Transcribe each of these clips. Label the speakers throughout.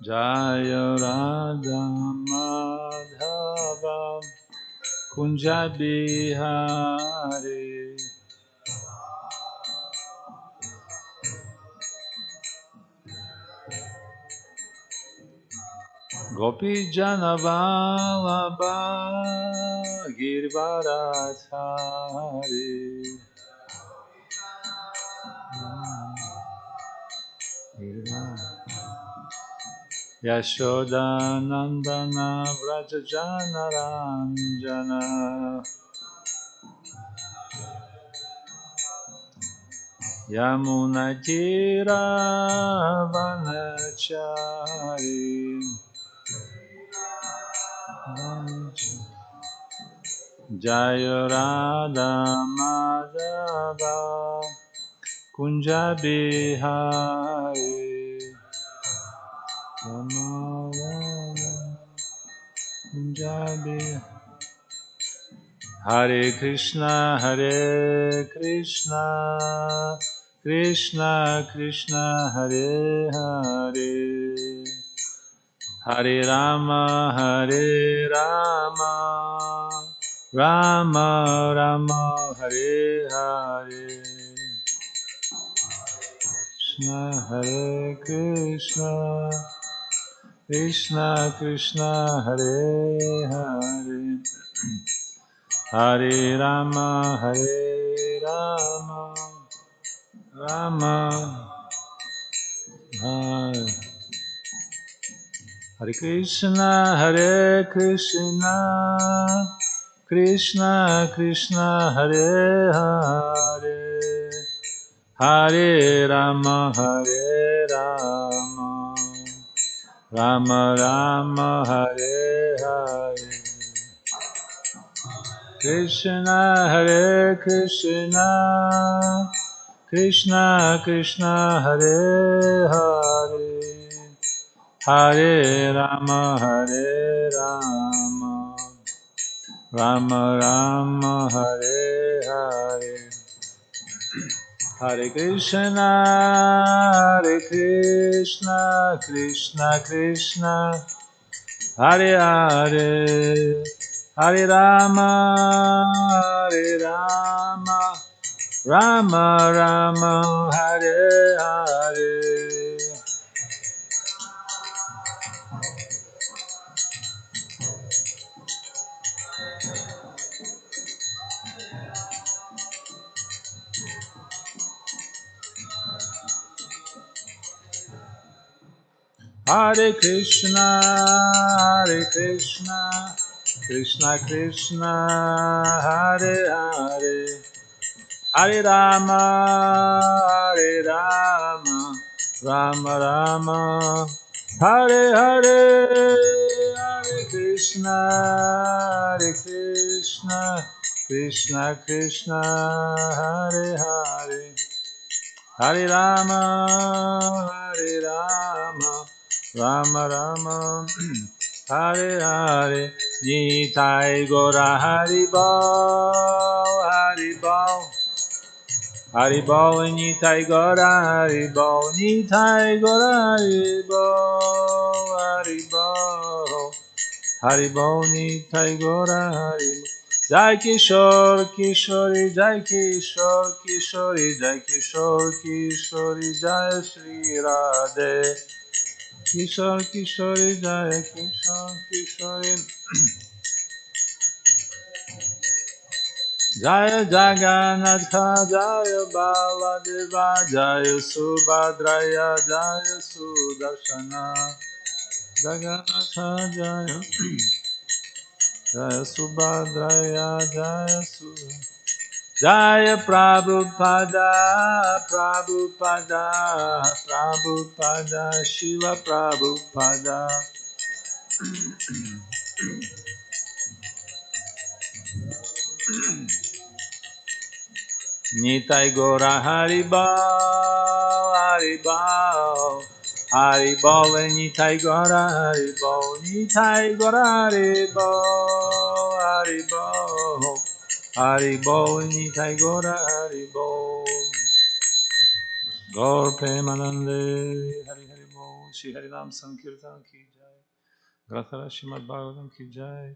Speaker 1: Jaya Radha Madhava Kunja Bihari Gopi Janavalabha Girvaradhari Yashoda Nandana Vrajajana Ranjana Yamuna Tira Vanachari Jaya Radha Madhava Kunja Bihari Kunja Bihari Hare Krishna Krishna Krishna Hare Hare Hare Rama Rama Rama Hare Hare Krishna Hare Krishna Krishna Krishna Hare Hare Hare Rama Rama Hare Hare Krishna Krishna Krishna Hare Hare Hare Rama Rama Rama Hare Hare Krishna Krishna Krishna Hare Hare Hare Rama Rama Rama Hare Hare Hare Krishna Krishna Krishna Hare Hare Hare Rama Rama Rama Hare Hare Hare Krishna Krishna Krishna Hare Hare Hare Rama Rama Rama Hare Hare Hare Krishna Krishna Krishna Hare Hare Hare Rama Rama Rama Hare Hare Nitai Gora Haribo Haribo Nitai Gora Nitai Gora Haribo Nitai Gora Haribo Jai Kishore Kishori Jai Kishore Kishori Jai Kishore Kishori Jai Shri Radhe Kishore Kishori Jai Kishore Kishori Jaya Jagannatha Jaya Baladeva Jaya Subhadraya Jaya Sudarshana Jagannatha Jaya Jaya Subhadraya Jaya Sudarshana Jaya Prabhupada Shiva Prabhupada Nitai Gora Haribol Nitai Gora Haribol Nitai Gora Haribol Gaur Premanande, Hari Hari Bol, Shri Hari Ram Sankirtan Ki Jai, Grathara Srimad Bhagavatam Ki Jai,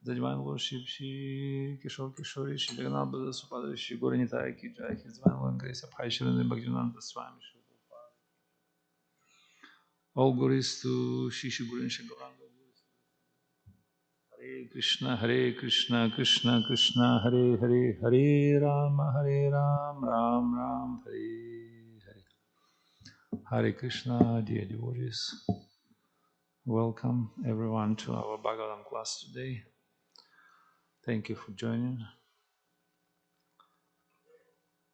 Speaker 1: The Divine Worship Shri Kishore Kishori, Shri Jagannath Baladev Supadra, Shri Gauri Nitai Ki Jai, His Divine Lord and Grace of High Shalini Bhaktivedanta Swami Shri Prabhupada. All glories to Shri Shri Guru and Shri Gauranga. Hare Krishna, Krishna Krishna, Hare Hare, Hare Ram, Ram Ram, Hare Hare. Hare Krishna, dear devotees. Welcome everyone to our Bhagavatam class today. Thank you for joining.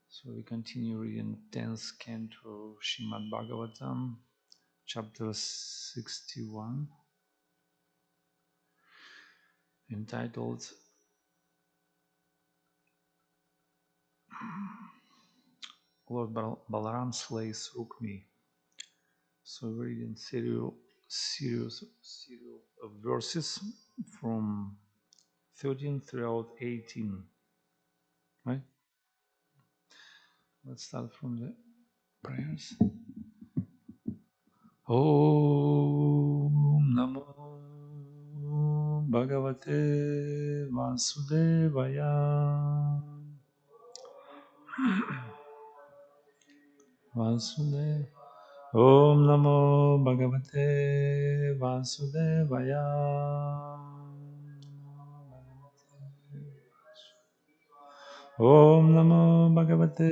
Speaker 1: So we continue reading 10th canto Srimad Bhagavatam, chapter 61, entitled Lord Balaram slays Rukmi. So we're reading series of verses from 13 throughout 18. Right? Let's start from the prayers. Om Namo Bhagavate Vasudevaya. Vasudev. Om Namo Bhagavate Vasudevaya. Om Namo Bhagavate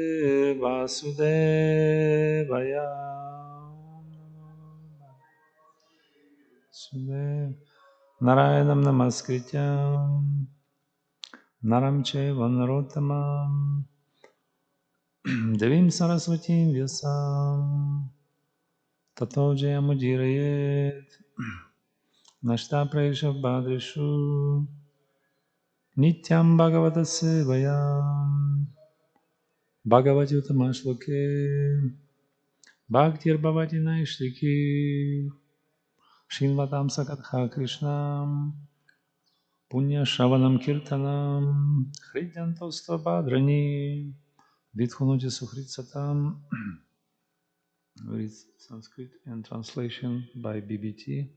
Speaker 1: Vasudevaya. Narayanam Namaskrityam Naram Cheva Narottamam Devim Saraswatim Vyasam Tato Jayamudhirayet Nashta Praisha Bhadrishu Nityam Bhagavata Sevayam Bhagavati Utamashloke Bhaktir Bhavati Naishliki Shinvatam Sakatha Krishnam Punya Shravanam Kirtanam Hridyantosta Bhadrani Vidhunuti Suhrit Satam. Read Sanskrit and translation by BBT.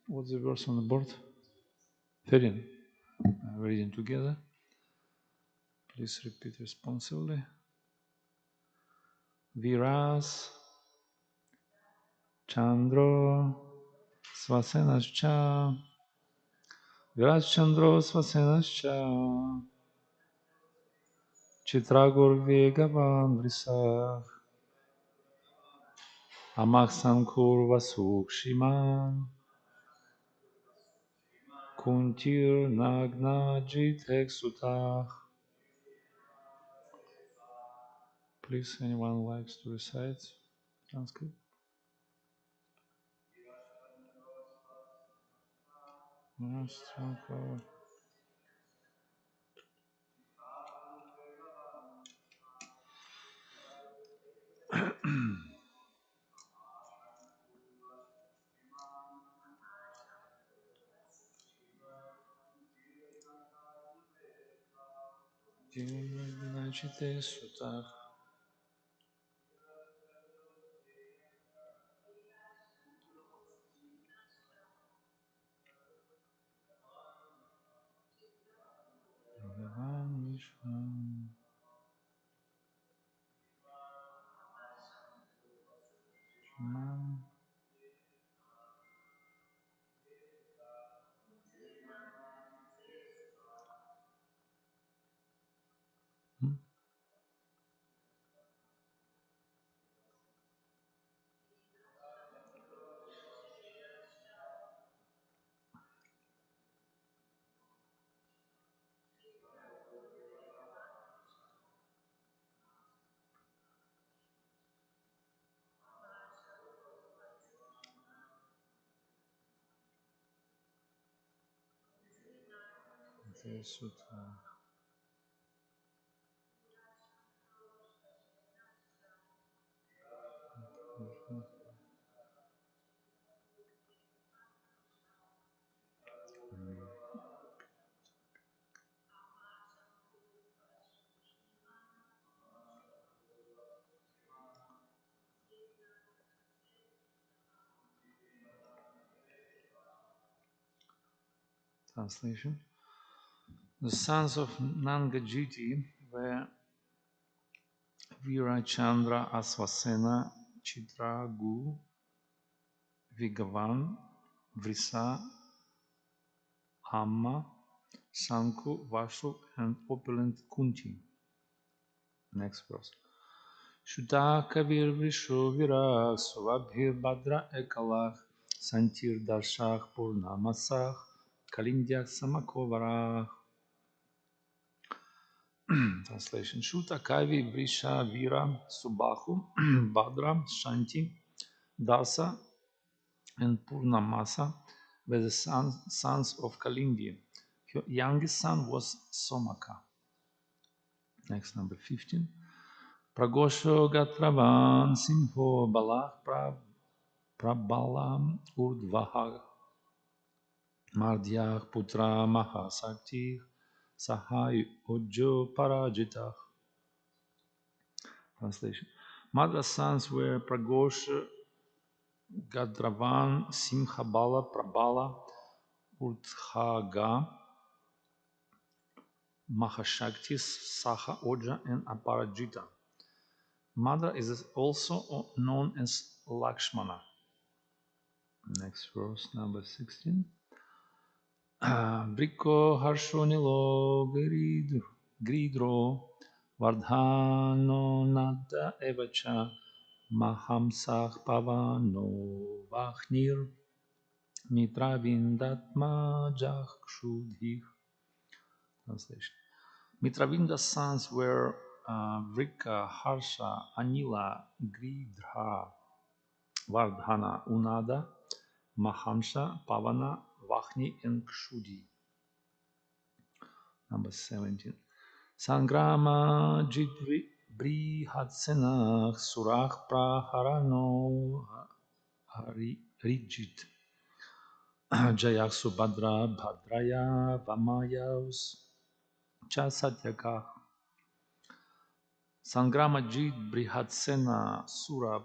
Speaker 1: What's the verse on the board? 13. We're reading together. Please repeat responsively. Viras Chandro Svasenascha Viras Chandro Svasenascha Chitragur Vegavan Vrisa Amaksankur Vasukshiman Kuntir Nagna Jitek Sutach. Please, anyone likes to recite Sanskrit? Yes, Shankar. Jitek Sutach. Bhagavan Vishnu. Jitek Sutach. Translation. The sons of Nangajiti were Virachandra, Aswasena, Chitragu, Vigavan, Vrisa, Amma, Sanku, Vasu, and opulent Kunti. Next verse. Shuta Kavir Vrisho Virag, Suvabhir Badra Ekalach, Santir Darshach Purnamasach, Kalindyak Samakovarach. Translation. Shuta Kavi Vrisha Vira Subahu Badra Shanti Dasa and Purnamasa were the sons of Kalindi. Her youngest son was Somaka. Next, number 15. Pragosho Gatravan Simho Balach Prabalam Urdvahag Mardhyach Putra Mahasakti Sahai Ojo Parajitach. Translation. Mother's sons were Pragosh, Gadravan, Simhabala, Prabala, Urdhaga, Mahashakti, Saha, Oja, and Aparajita. Mother is also known as Lakshmana. Next verse, number 16. Briko Harshonilo Gridro Vardhano Nada Evacha Mahamsach Pavano Vachnir Mitra Vindatma Jakshudhih. Translation. Mitravinda's sons were Vrika, Harsha, Anila, Gridha, Vardhana, Unada, Mahamsa, Pavana, Vahni, and Kshudi. Number 17. Sangrama Jidri Brihatsena Surach Praharano Rijit Jayak Subhadra Bhadraya Vamayavs Chasatyaka. Sangramajit Brihatsena Sura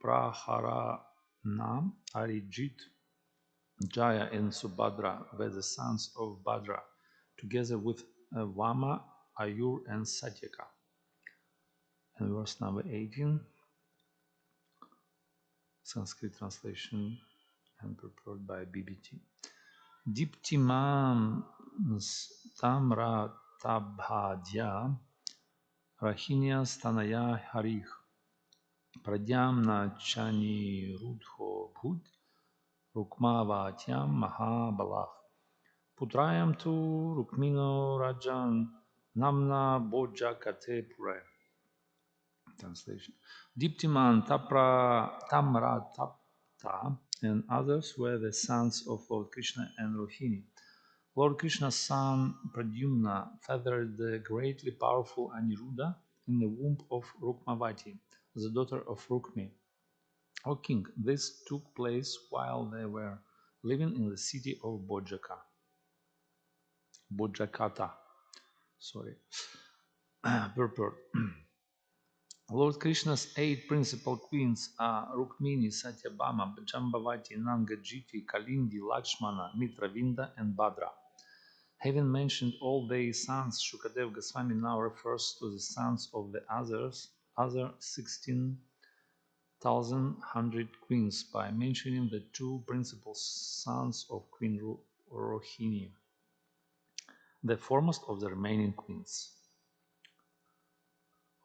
Speaker 1: Praharana Arijit Jaya and Subhadra were the sons of Badra, together with Vama, Ayur, and Satyaka. And verse number 18, Sanskrit translation and prepared by BBT. Diptimam Tamra Tabhadya Rahinya Stanaya Harih Pradyamna Chani Rudho Bhut Rukmavatyam Mahabalach Putrayam tu Rukmino Rajan Namna Bojakate Pure. Translation. Diptiman, Tamra Tapta, and others were the sons of Lord Krishna and Rohini. Lord Krishna's son Pradyumna feathered the greatly powerful Aniruddha in the womb of Rukmavati, the daughter of Rukmi. O king, this took place while they were living in the city of Bojakata. Purport. Lord Krishna's 8 principal queens are Rukmini, Satyabhama, Jambavati, Nangajiti, Kalindi, Lakshmana, Mitravinda, and Badra. Having mentioned all their sons, Shukadev Goswami now refers to the sons of the other 16,100 queens by mentioning the 2 principal sons of Queen Rohini, the foremost of the remaining queens.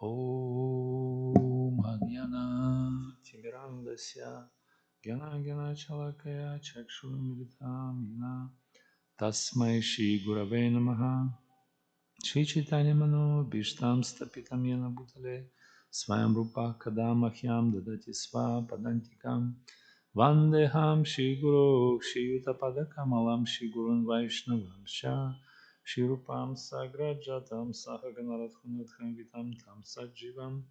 Speaker 1: Om Ajnana Timirandasya Gyana Chalakaya Chakshurmilitam Yena Tasmai Shri Gurave Namaha Shri Chaitanya Mano Bhishtam Stapitam Yena Bhutale Swayam Rupa Kadamahyam Dadati Sva Padantikam Vandeham Shri Guru Shri Yutapada Kamalam Shri Gurun Vaishnavam Sha Shri Rupam Sagrajatam Sahaganarathanatkham Vitam Tam Sajivam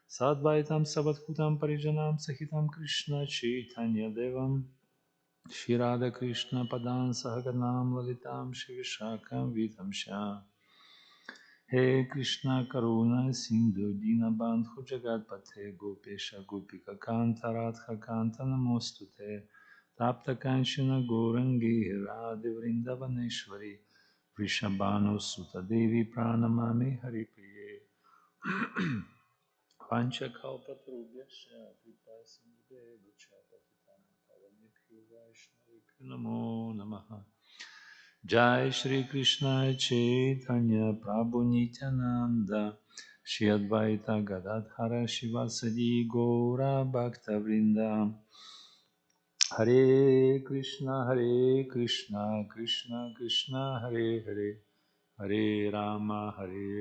Speaker 1: Sadvaitam Savatkutam Parijanam Sahitam Krishna Chaitanya Devam Shri Radha Krishna Padan Sahaganam Lalitam Shri Vishakam Vitam Sha He Krishna Karuna Sindhu Dinabandhu Jagatpate Gopesha Gopika Kanta Radha Kanta Namostute Tapta Kanchana Gourangi Radhe Vrindavaneshwari Vrishabhanu Sutta Devi Pranamami Hari Priye Panchakalpatarubhyasya Kripa Sindhudevacha Patitanam Pavanebhyo Vaishnavibhyo Namo Namaha Jai Shri Krishna Chaitanya Prabhu Nityananda Shri Advaita Gadadhara Shivasadi Gaura Bhakta Vrinda Hare Krishna Krishna Krishna Hare Hare Hare Rama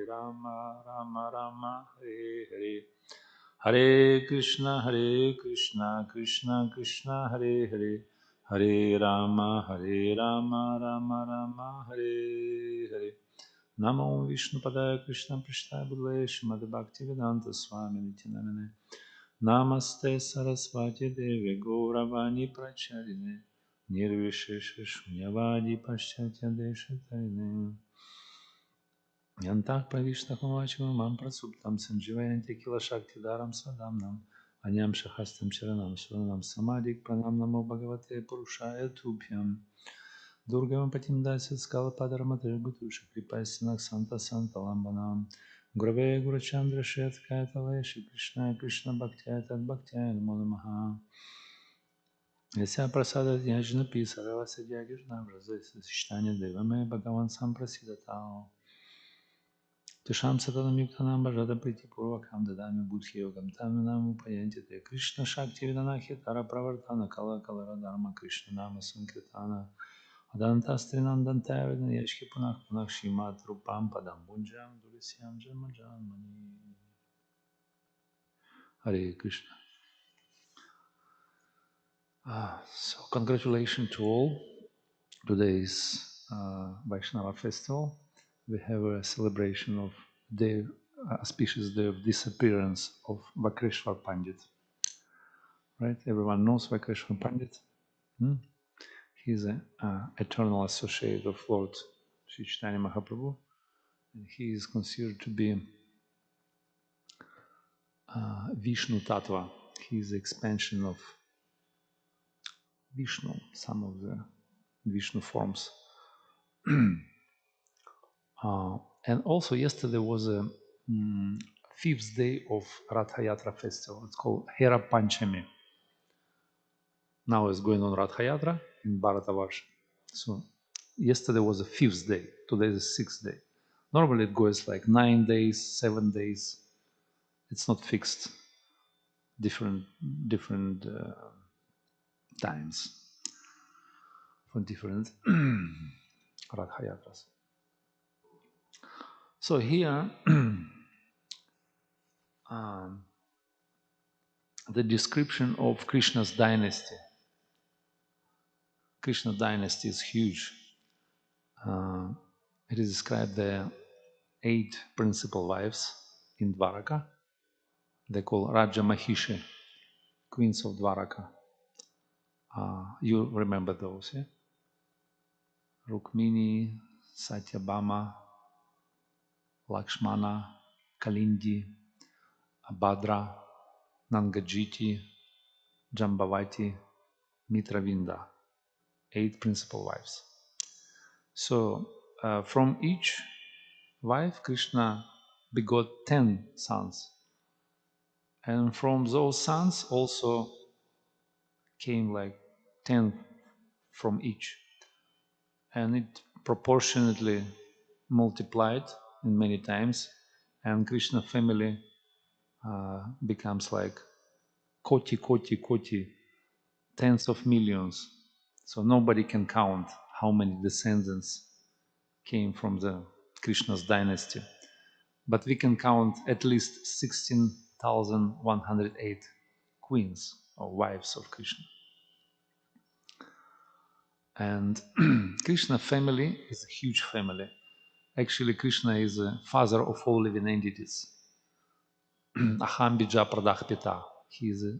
Speaker 1: Rama Rama Hare Hare Hare Krishna Krishna Krishna Hare Hare Hare Rama Rama Rama Hare Hare Namo Vishnu Padaya Krishna Prishthaya Bhutale Srimad Bhaktivedanta Swami Nityanamane Namaste Sarasvati Devi Gauravani Pracharine Nirvishesha Shunyavadi Paschatya Deshatarine Янтах правиштахамачам мам прасуптам сандживаянти кила шакти дарам садамнам аням шахастам чаранам шаранам самадик пранам намо бхагавате пурушая тубхям дургам патимдася скала падараматыр гутуша крипайсинак санта санта ламбанам гураве гурачандра шеткая талеши Кришна бхактяя тад бхактяя намо намаха Яся прасада дьяджна писарава садьягирна вразайся сиштаня деваме бхагаван сампрасидатао Tisham Satanam Yuktanam Bhajada Priti Purvakam Dadami Buddhi Yogam Tamanam Upayanti Te Krishna Shakti Vidanakhi Tara Pravartana Kala Kalara Dharma Krishna Nama Sankirtana Adantastrinandantaya Vedana Yashki Punach Punach Shimat Rupam Padam Bunjam Durisyam Janmajan Mani Hare Krishna. So congratulations to all. Today is Vaishnava festival. We have a celebration of the auspicious day of disappearance of Vakreshwar Pandit. Right? Everyone knows Vakreshwar Pandit. He is an eternal associate of Lord Sri Chaitanya Mahaprabhu. And he is considered to be Vishnu Tattva. He is the expansion of Vishnu, some of the Vishnu forms. And also yesterday was a fifth day of Rath Yatra festival. It's called Hera Panchami. Now it's going on Rath Yatra in Bharatavarsha. So yesterday was the fifth day. Today is the sixth day. Normally it goes like 9 days, 7 days. It's not fixed. Different times for different Rath Yatras. So here the description of Krishna's dynasty. Krishna dynasty is huge. It is described the 8 principal wives in Dwaraka. They call Raja Mahishi, queens of Dwaraka. You remember those, yeah? Rukmini, Satyabhama, Lakshmana, Kalindi, Abhadra, Nangajiti, Jambavati, Mitravinda. 8 principal wives. So from each wife, Krishna begot 10 sons. And from those sons also came like 10 from each. And it proportionately multiplied in many times. And Krishna family becomes like koti, tens of millions. So nobody can count how many descendants came from the Krishna's dynasty. But we can count at least 16,108 queens or wives of Krishna. And Krishna family is a huge family. Actually, Krishna is the father of all living entities. Aham bija pradah pita. He is a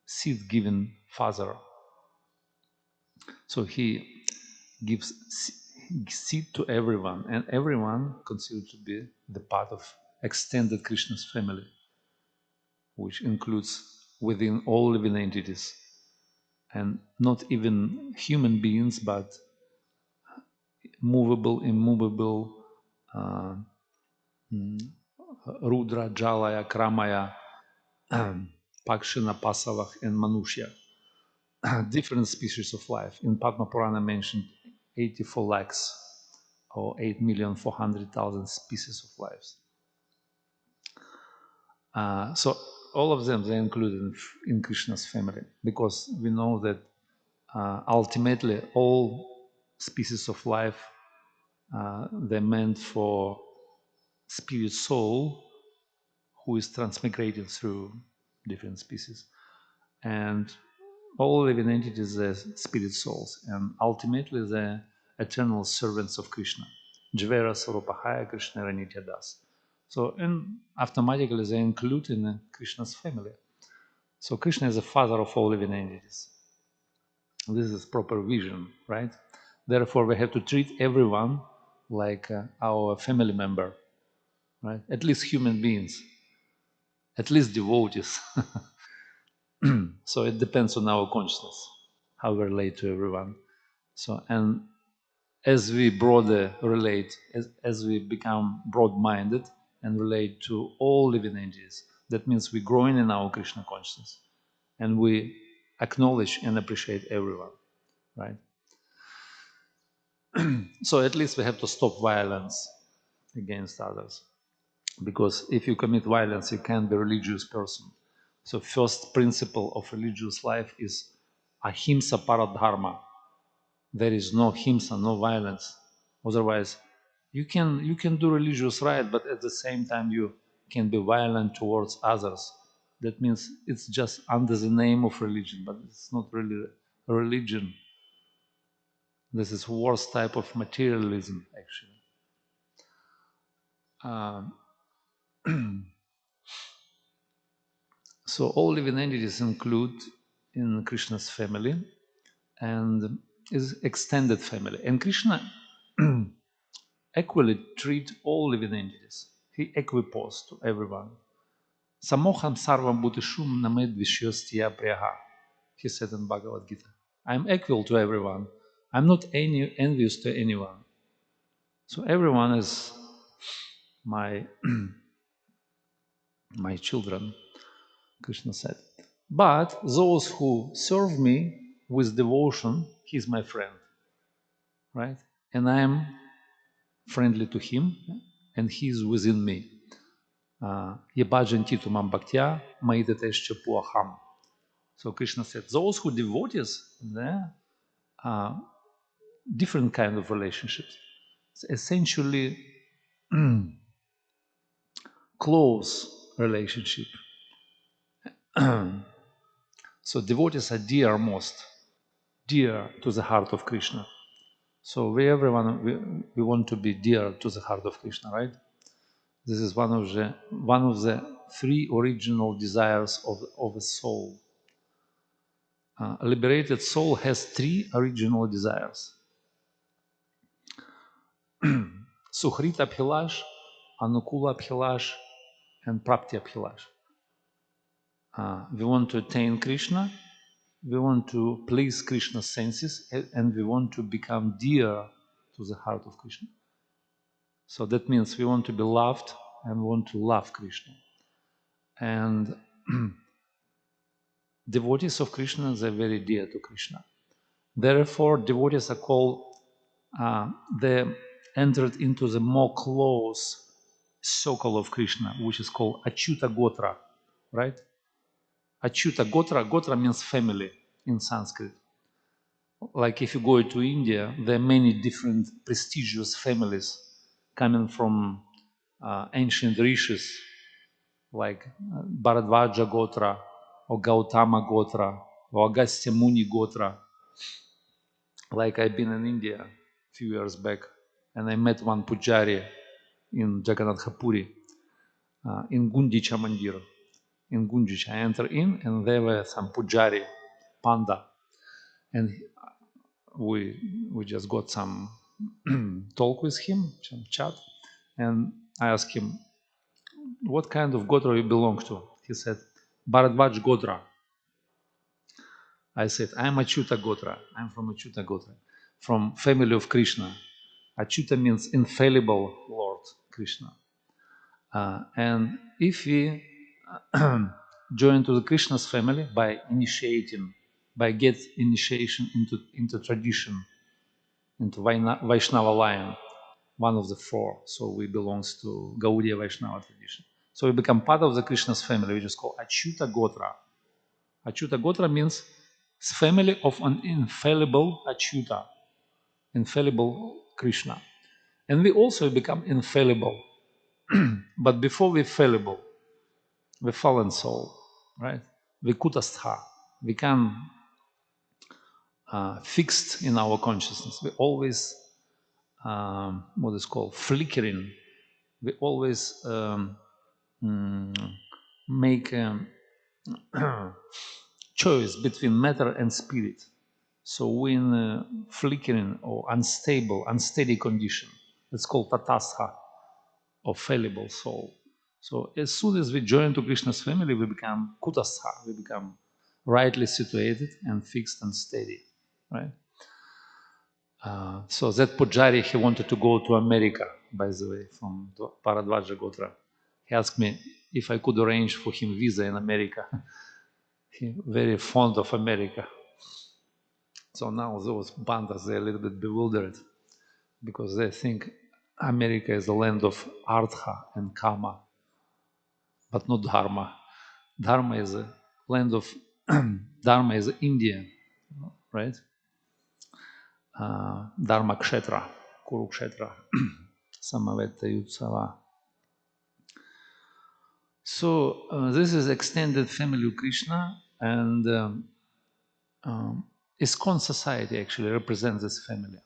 Speaker 1: seed-giving father. So he gives seed to everyone, and everyone considered to be the part of extended Krishna's family, which includes within all living entities. and not even human beings, but movable, immovable, uh, Rudra, Jalaya, Kramaya, Pakshina, Pasavah, and Manushya. Different species of life. In Padma Purana mentioned 84 lakhs or 8,400,000 species of lives. So all of them, they're included in Krishna's family, because we know that ultimately all species of life, they're meant for spirit soul who is transmigrating through different species. And all living entities are spirit souls, and ultimately they're eternal servants of Krishna. Jvera Sarupahaya Krishna Nitya Das. So, and automatically they include in Krishna's family. So Krishna is the father of all living entities. This is proper vision, right? Therefore, we have to treat everyone like our family member, right? At least human beings, at least devotees. So it depends on our consciousness, how we relate to everyone. So, and as we broader relate, as we become broad-minded and relate to all living entities, that means we're growing in our Krishna consciousness, and we acknowledge and appreciate everyone, right? So at least we have to stop violence against others, because if you commit violence, you can't be a religious person. So first principle of religious life is ahimsa paradharma. There is no himsa, no violence. Otherwise, you can do religious right, but at the same time you can be violent towards others. That means it's just under the name of religion, but it's not really a religion. This is worst type of materialism, actually. So all living entities include in Krishna's family and is extended family. And Krishna equally treat all living entities. He equipos to everyone. Samoham sarvam bhutishum named vishyastya priyaha. He said in Bhagavad Gita. I'm equal to everyone. I'm not envious to anyone. So everyone is my my children, Krishna said. But those who serve me with devotion, he's my friend, right? And I am friendly to him, and he is within me. Yebhajantitu mam bhaktya maitatescha puaham. So Krishna said, those who devotees, there are different kind of relationships. It's essentially close relationship. So devotees are dear to the heart of Krishna. So we want to be dear to the heart of Krishna, right? This is one of the three original desires of a soul. A liberated soul has three original desires. Suhrita Abhilash, Anukula Abhilash, and Prapti Abhilash. We want to attain Krishna, we want to please Krishna's senses, and we want to become dear to the heart of Krishna. So that means we want to be loved and want to love Krishna. And devotees of Krishna, they're very dear to Krishna. Therefore, devotees are called, they entered into the more close circle of Krishna, which is called Achyuta Gotra, right? Achyuta Gotra means family in Sanskrit. Like if you go to India, there are many different prestigious families coming from ancient rishis, like Bharadvaja Gotra, or Gautama Gotra, or Agastya Muni Gotra. Like I've been in India a few years back, and I met one pujari in Jagannath Puri, in Gundicha Mandir. In Gundicha, I entered in, and there were some pujari, panda, and we just got some talk with him, some chat, and I asked him, what kind of Gotra you belong to? He said, Bharadvaj Gotra. I said, I'm Achyuta Gotra. I'm from Achyuta Gotra, from family of Krishna. Achyuta means infallible Lord Krishna. And if we join to the Krishna's family by initiating, by get initiation into tradition, into Vaishnava line, one of the four. So we belongs to Gaudiya Vaishnava tradition. So we become part of the Krishna's family, which is called Achyuta Gotra. Achyuta Gotra means family of an infallible Achyuta, infallible Krishna. And we also become infallible. But before we're fallible, the fallen soul, right? We kutastha, we become fixed in our consciousness. We always, what is called, flickering. We always make choice between matter and spirit. So we're in a flickering or unstable, unsteady condition. It's called tatasha, or fallible soul. So as soon as we join to Krishna's family, we become kutasha, we become rightly situated and fixed and steady, right? So that Pujari, he wanted to go to America, by the way, from Paradvaja Gotra. He asked me if I could arrange for him visa in America. He very fond of America. So now those bandas, they're a little bit bewildered because they think America is the land of artha and kama, but not dharma. Dharma is a land of Dharma is India, right? Dharma Kshetra, Kurukshetra, Samaveta Yutsava. So this is extended family of Krishna, and Iskcon society actually represents this family.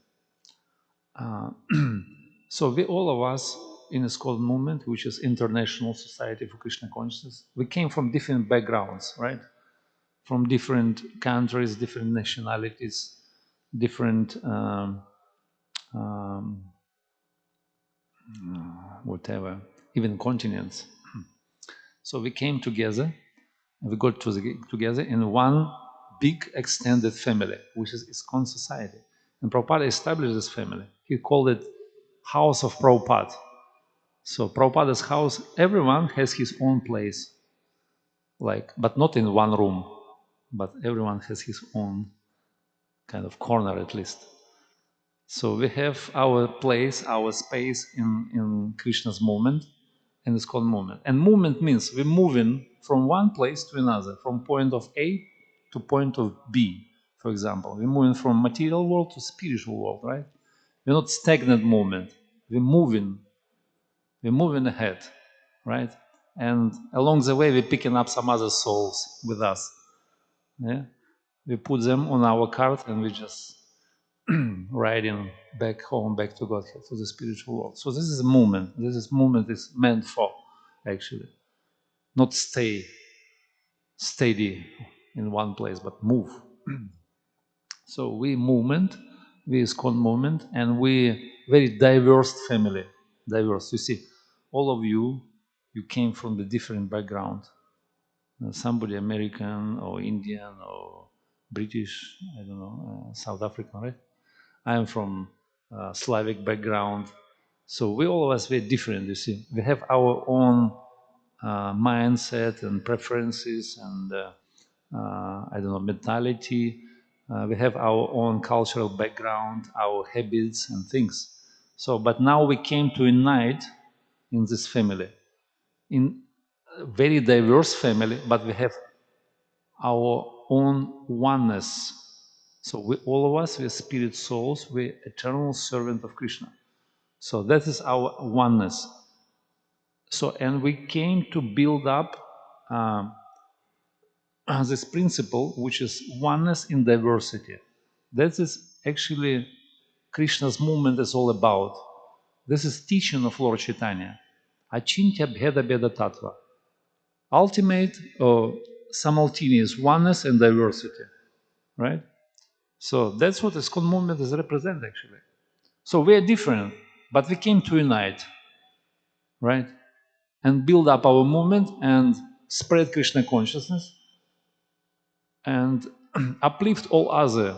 Speaker 1: So we, all of us in Iskcon movement, which is International Society for Krishna Consciousness, we came from different backgrounds, right? From different countries, different nationalities, different whatever, even continents. So we came together, we got together in one big extended family, which is Iskcon society. And Prabhupada established this family. He called it House of Prabhupada. So Prabhupada's house, everyone has his own place, like, but not in one room, but everyone has his own kind of corner at least. So we have our place, our space in Krishna's movement, and it's called movement. And movement means we're moving from one place to another, from point of A to point of B, for example. We're moving from material world to spiritual world, right? We're not stagnant movement. We're moving ahead, right? And along the way, we're picking up some other souls with us. Yeah? We put them on our cart and we just riding back home, back to Godhead, to the spiritual world. So this is a movement. This movement is meant for, actually, not stay steady in one place, but move. So we movement, we Iskcon movement, and we very diverse family. Diverse. You see, all of you came from the different background. Somebody American or Indian or British, I don't know, South African, right? I am from Slavic background. So we all of us very different, you see. We have our own mindset and preferences and, I don't know, mentality. We have our own cultural background, our habits and things. So, but now we came to unite in this family, in a very diverse family, but we have our own oneness. So we, all of us, we're spirit souls, we're eternal servant of Krishna. So that is our oneness. So, and we came to build up this principle, which is oneness in diversity. That is actually Krishna's movement is all about. This is teaching of Lord Chaitanya. Achintya bheda bheda tattva. Ultimate or simultaneous oneness and diversity, right? So that's what Iskcon movement is represent actually. So we are different, but we came to unite, right? And build up our movement and spread Krishna consciousness and uplift all other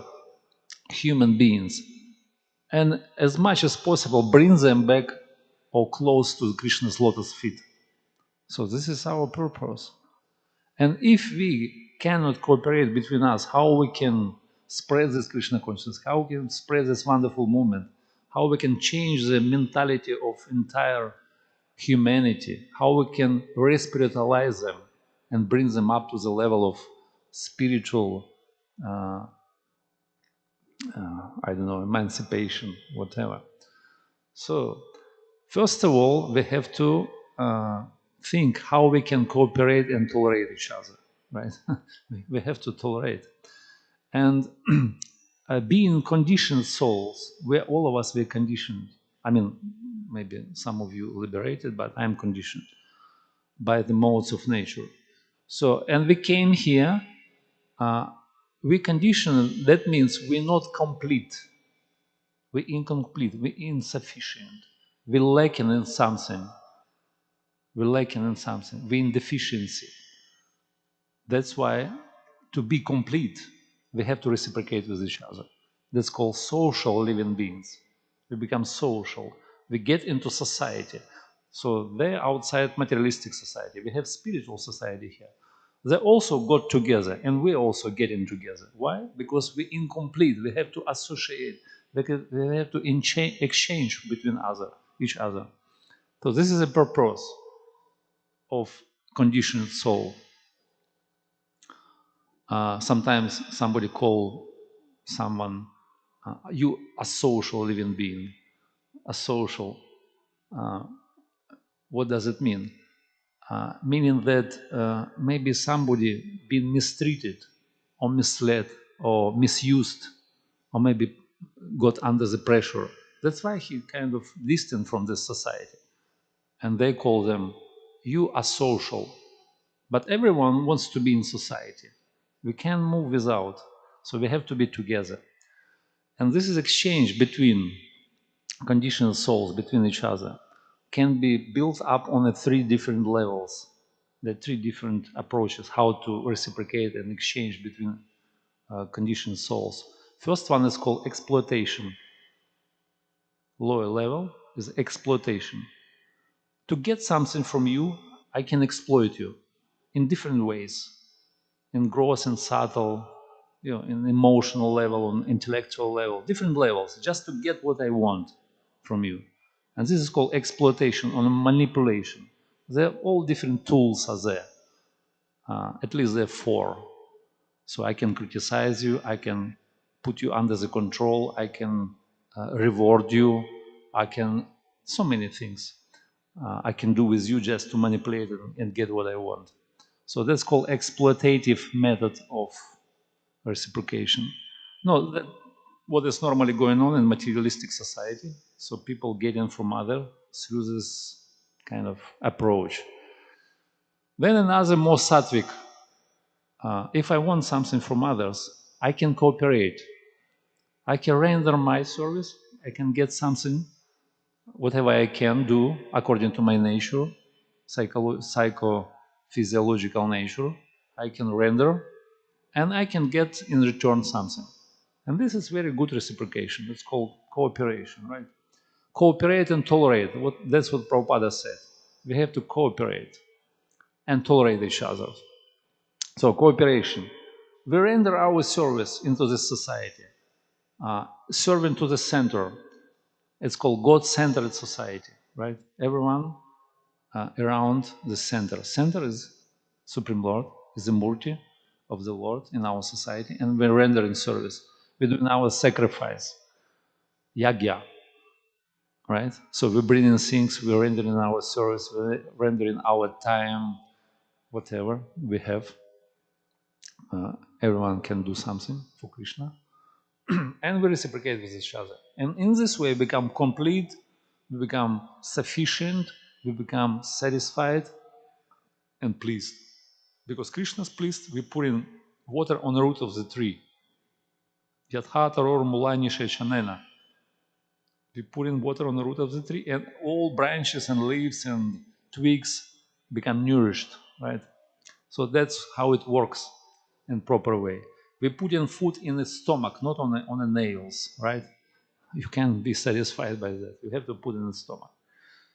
Speaker 1: human beings, and as much as possible bring them back or close to Krishna's lotus feet. So this is our purpose. And if we cannot cooperate between us, how we can spread this Krishna consciousness, how we can spread this wonderful movement, how we can change the mentality of entire humanity, how we can re-spiritualize them and bring them up to the level of spiritual, I don't know, emancipation, whatever. So, first of all, we have to think how we can cooperate and tolerate each other, right? We have to tolerate. And being conditioned souls, where all of us were conditioned. I mean, maybe some of you liberated, but I'm conditioned by the modes of nature. So, and we came here, we conditioned, that means we're not complete. We're incomplete, we're insufficient. We're lacking in something. We're lacking in something. We're in deficiency. That's why to be complete, we have to reciprocate with each other. That's called social living beings. We become social. We get into society. So they're outside materialistic society. We have spiritual society here. They also got together, and we're also getting together. Why? Because we're incomplete. We have to associate. We have to exchange between each other. So this is a purpose of conditioned soul. Sometimes somebody call someone, you a social living being, a social. What does it mean? Meaning that maybe somebody been mistreated or misled or misused or maybe got under the pressure. That's why he kind of distant from this society. And they call them, you are social. But everyone wants to be in society. We can't move without. So we have to be together. And this is exchange between conditioned souls, between each other, can be built up on the three different levels. The three different approaches, how to reciprocate and exchange between conditioned souls. First one is called exploitation. Lower level is exploitation. To get something from you, I can exploit you in different ways, in gross and subtle, in emotional level, on intellectual level, different levels, just to get what I want from you. And this is called exploitation or manipulation. There are all different tools are there. At least there are four. So I can criticize you, I can put you under the control, I can reward you, I can, so many things I can do with you just to manipulate and get what I want. So that's called exploitative method of reciprocation. No, what is normally going on in materialistic society. So people getting from others through this kind of approach. Then another more sattvic. If I want something from others, I can cooperate. I can render my service. I can get something, whatever I can do according to my nature, psychophysiological nature. I can render, and I can get in return something. And this is very good reciprocation. It's called cooperation, right? Cooperate and tolerate. That's what Prabhupada said. We have to cooperate and tolerate each other. So cooperation. We render our service into this society, serving to the center. It's called God-centered society, right? Everyone around the center. Center is Supreme Lord, is the Murti of the Lord in our society, and we're rendering service. We're doing our sacrifice, yagya, right? So we're bringing things, we're rendering our service, we're rendering our time, whatever we have. Everyone can do something for Krishna. And we reciprocate with each other. And in this way, we become complete, we become sufficient, we become satisfied and pleased. Because Krishna is pleased, we put in water on the root of the tree. Yatha taror mulani shechanena. We put in water on the root of the tree, and all branches and leaves and twigs become nourished, right? So that's how it works in proper way. we're putting food in the stomach, not on the nails, right? You can't be satisfied by that. You have to put it in the stomach.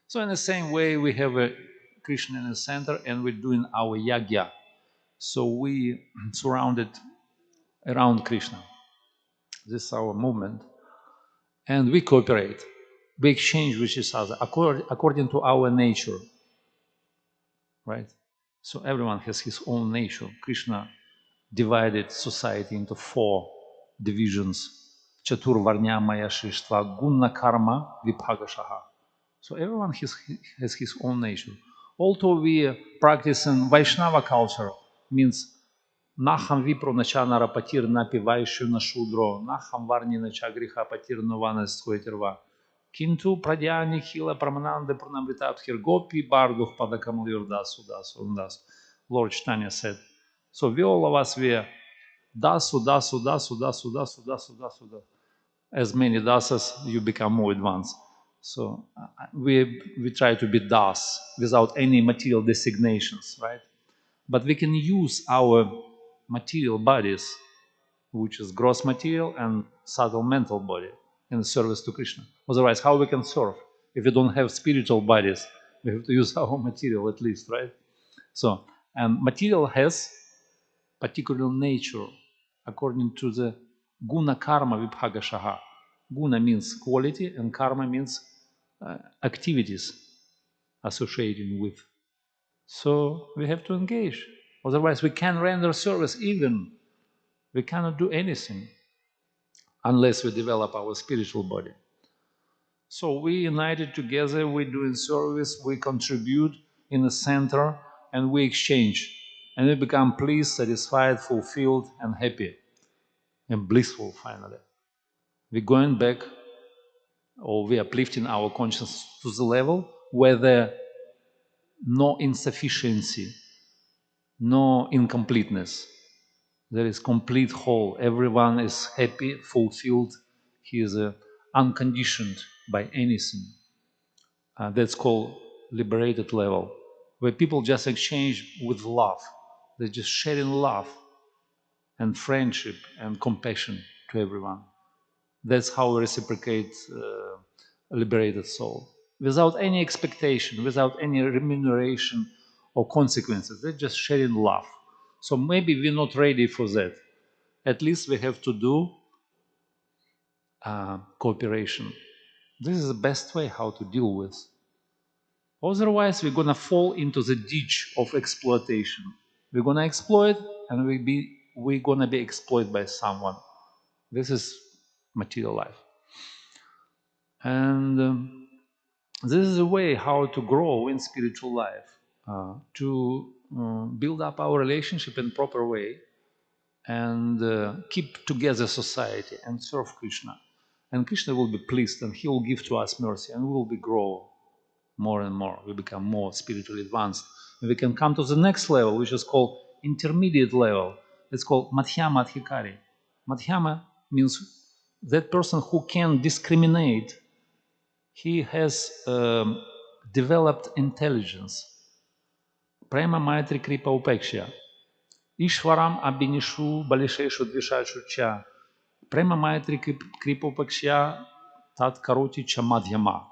Speaker 1: So in the same way, we have a Krishna in the center, and we're doing our yagya. So we surrounded around Krishna. This is our movement. And we cooperate. We exchange with each other according to our nature, right? So everyone has his own nature. Krishna divided society into 4 divisions. Chatur Varnya Maya Shishtva Guna Karma Vibhagashaha. So everyone has his own nature. Although we practice in Vaishnava culture, means Naham Vipro Nacha Narapatir Napi Vaishu Nashudro, Naham Varni Nacha Griha Patir Novana Skoiterva, Kintu Pradyani Hila Pramananda Pranamritabhir Gopi Barduh Padakamal Dasu Dasu Das. Lord Chaitanya said. So we all of us were Dasu, Dasu, Dasu, Dasu, Dasu, Dasu, Dasu, Dasu. As many dasas, you become more advanced. So we try to be das without any material designations, right? But we can use our material bodies, which is gross material and subtle mental body, in service to Krishna. Otherwise, how we can serve? If we don't have spiritual bodies, we have to use our material at least, right? So, and material has particular nature according to the guna karma vibhagashaha. Guna means quality and karma means activities associated with. So we have to engage. Otherwise we can't render service even. We cannot do anything unless we develop our spiritual body. So we united together, we doing service, we contribute in the center, and we exchange. And we become pleased, satisfied, fulfilled, and happy, and blissful finally. We're going back, or we are uplifting our consciousness to the level where there no insufficiency, no incompleteness. There is complete whole. Everyone is happy, fulfilled. He is unconditioned by anything. That's called liberated level, where people just exchange with love. They're just sharing love and friendship and compassion to everyone. That's how we reciprocate a liberated soul. Without any expectation, without any remuneration or consequences. They're just sharing love. So maybe we're not ready for that. At least we have to do cooperation. This is the best way how to deal with. Otherwise, we're going to fall into the ditch of exploitation. We're going to exploit, and we're going to be exploited by someone. This is material life. And this is a way how to grow in spiritual life, to build up our relationship in proper way, and keep together society and serve Krishna. And Krishna will be pleased, and He will give to us mercy, and we will be grow more and more. We become more spiritually advanced. And we can come to the next level, which is called intermediate level. It's called Madhyama Adhikari. Madhyama means that person who can discriminate. He has developed intelligence. Prema Maitri Kripa Upeksha. Ishwaram Abinishu Balisheshu Dvishashu Cha. Prema Maitri Kripa Upeksha Tat Karoti Cha Madhyama.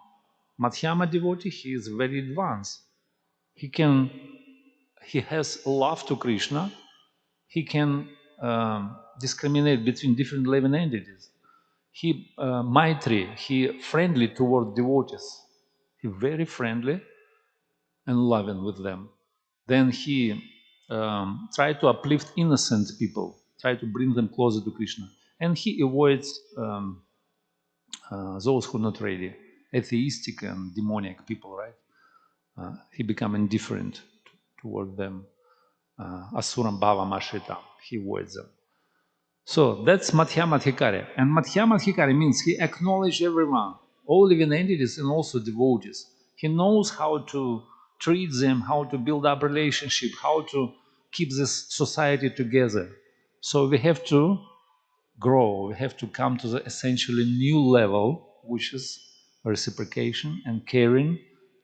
Speaker 1: Madhyama devotee, he is very advanced. He has love to Krishna. He can discriminate between different living entities. He Maitri, he friendly toward devotees. He very friendly and loving with them. Then he tried to uplift innocent people, try to bring them closer to Krishna. And he avoids those who are not ready, atheistic and demonic people, right? He become indifferent toward them. Asuram bhava mashritam, he avoids them. So that's Madhyama Adhikari. And Madhyama Adhikari means he acknowledges everyone, all living entities and also devotees. He knows how to treat them, how to build up relationship, how to keep this society together. So we have to grow, we have to come to the essentially new level, which is reciprocation and caring.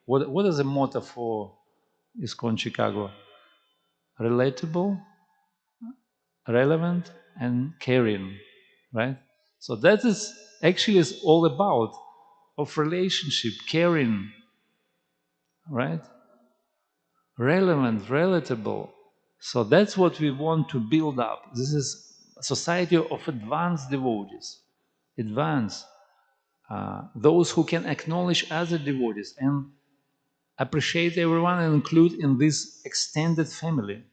Speaker 1: What is the motto for Iskcon Chicago? Relatable, relevant, and caring, right? So that is actually is all about of relationship, caring, right? Relevant, relatable. So that's what we want to build up. This is a society of advanced devotees, advanced, those who can acknowledge other devotees and appreciate everyone and include in this extended family,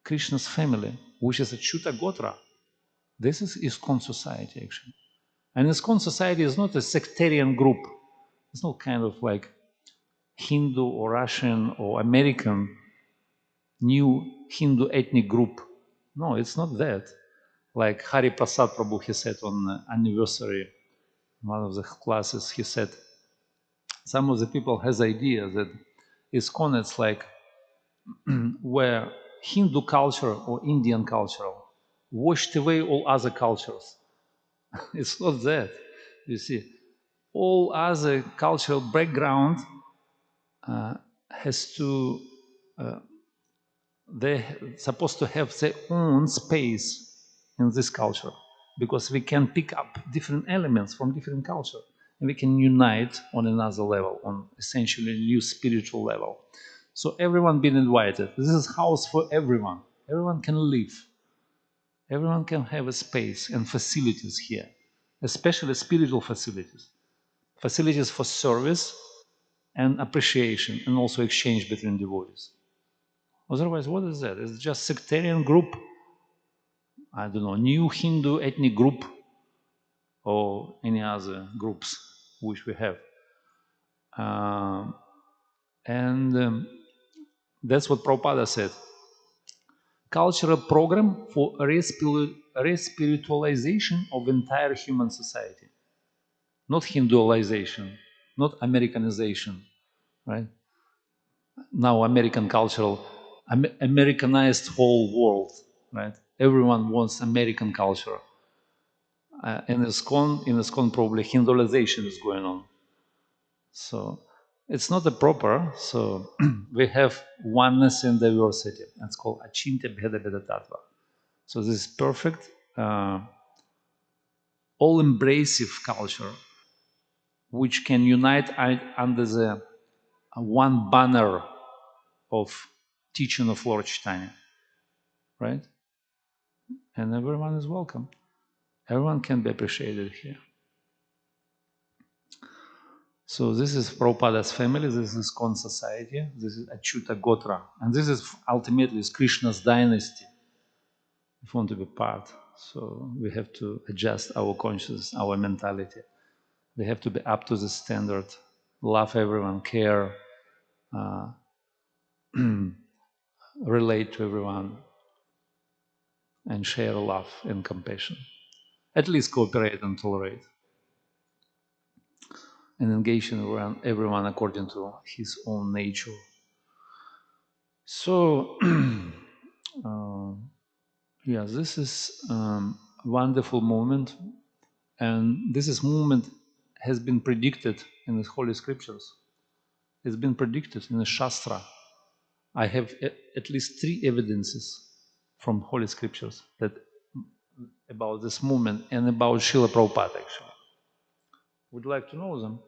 Speaker 1: Krishna's family, which is a Chuta Gotra. This is Iskcon society, actually. And Iskcon society is not a sectarian group. It's not kind of like Hindu or Russian or American new Hindu ethnic group. No, it's not that. Like Hari Prasad Prabhu, he said on anniversary, one of the classes, he said, some of the people has idea that Iskcon it's like where Hindu culture or Indian culture washed away all other cultures. It's not that. You see, all other cultural background has to, they're supposed to have their own space in this culture because we can pick up different elements from different culture and we can unite on another level, on essentially a new spiritual level. So everyone been invited. This is house for everyone. Everyone can live. Everyone can have a space and facilities here, especially spiritual facilities. Facilities for service and appreciation and also exchange between devotees. Otherwise, what is that? It's just sectarian group. I don't know, new Hindu ethnic group or any other groups which we have. And that's what Prabhupada said. Cultural program for respiritualization of entire human society. Not Hinduization, not Americanization, right? Now American cultural, Americanized whole world, right? Everyone wants American culture. In Iskcon probably Hinduization is going on. So it's not a proper, so we have oneness in diversity. It's called Achintya Bheda Bheda Tattva. So this is perfect, all-embracive culture, which can unite under the one banner of teaching of Lord Chaitanya, right? And everyone is welcome. Everyone can be appreciated here. So this is Prabhupada's family, this is Iskcon society, this is Achyuta Gotra, and this is ultimately is Krishna's dynasty, if we want to be part. So we have to adjust our consciousness, our mentality. We have to be up to the standard, love everyone, care, relate to everyone, and share love and compassion. At least cooperate and tolerate. And engage in everyone according to his own nature. So, yeah, this is a wonderful moment, and this moment has been predicted in the Holy Scriptures. It's been predicted in the Shastra. I have at least 3 evidences from Holy Scriptures that about this movement and about Srila Prabhupada, actually. Would you like to know them?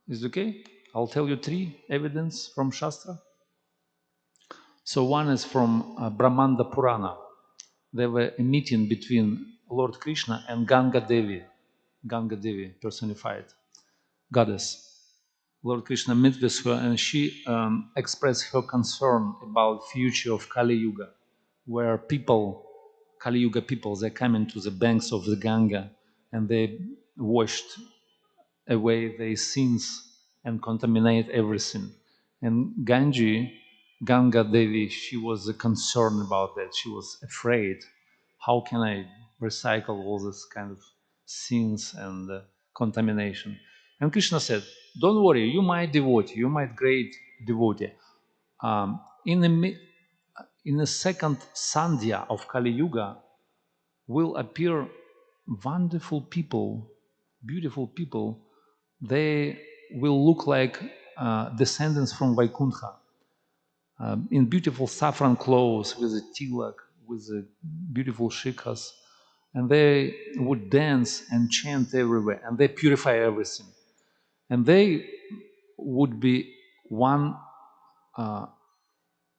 Speaker 1: Is it okay? I'll tell you 3 evidence from Shastra. So one is from Brahmanda Purana. There were a meeting between Lord Krishna and Ganga Devi personified goddess. Lord Krishna met with her and she expressed her concern about future of Kali Yuga, where people, Kali Yuga people, they come into the banks of the Ganga and they washed away their sins and contaminate everything. And Ganga Devi, she was concerned about that. She was afraid. How can I recycle all this kind of sins and contamination? And Krishna said, don't worry, you my devotee, you my great devotee. In the second Sandhya of Kali Yuga will appear wonderful people, beautiful people. They will look like descendants from Vaikuntha, in beautiful saffron clothes with a tilak, with the beautiful shikhas, and they would dance and chant everywhere, and they purify everything. And they would be one,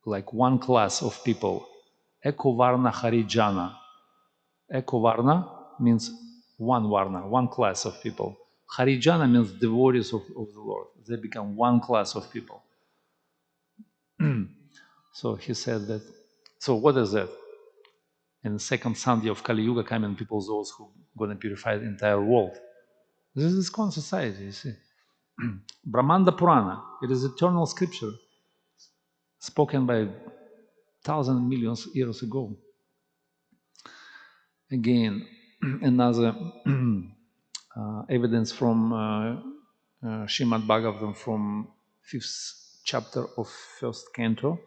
Speaker 1: like one class of people, Ekovarna Harijana. Ekovarna means one Varna, one class of people. Harijana means devotees of the Lord. They become one class of people. So he said that. So what is that? In the second Sunday of Kali Yuga coming people, those who are going to purify the entire world. This is Iskcon society, you see. Brahmanda Purana, it is eternal scripture spoken by thousands, millions years ago. Again, another evidence from Srimad Bhagavatam from 5th chapter of 1st canto,